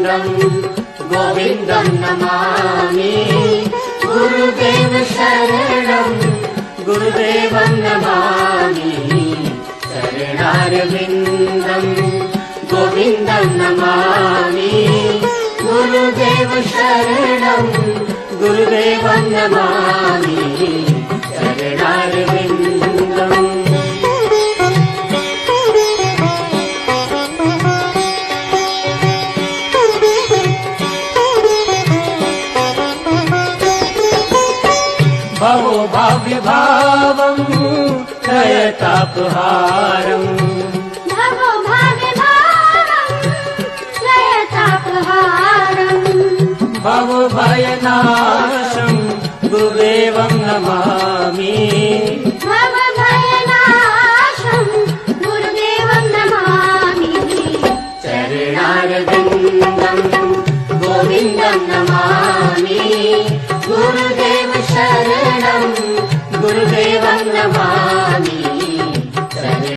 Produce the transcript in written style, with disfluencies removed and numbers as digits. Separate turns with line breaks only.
गोविन्दं गोविन्दं नमामि गुरुदेव शरणं गुरुदेवं नमामि चरणारविन्दं गोविन्दं नमामि गुरुदेव शरणं गुरुदेवं नमामि चरणारविन्दम् भवो भाव्यभावं लयतापहारम्
भवो भाव्यभावं लयतापहारम्
भवो भयनाशं गुरुदेवं नमामि
भव भयनाशं गुरुदेवं नमामि
चरणारविन्दं गोविन्दं नमामि गुरुदेव शरणं गुरुदेवं नमामि